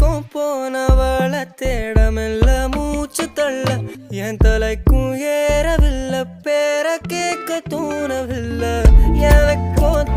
வரைக்கும் போனவள தேடமில்ல மூச்சு தள்ள என் தலைக்கும் ஏறவில்லை பேர கேட்க தூணவில்லை எனக்கும்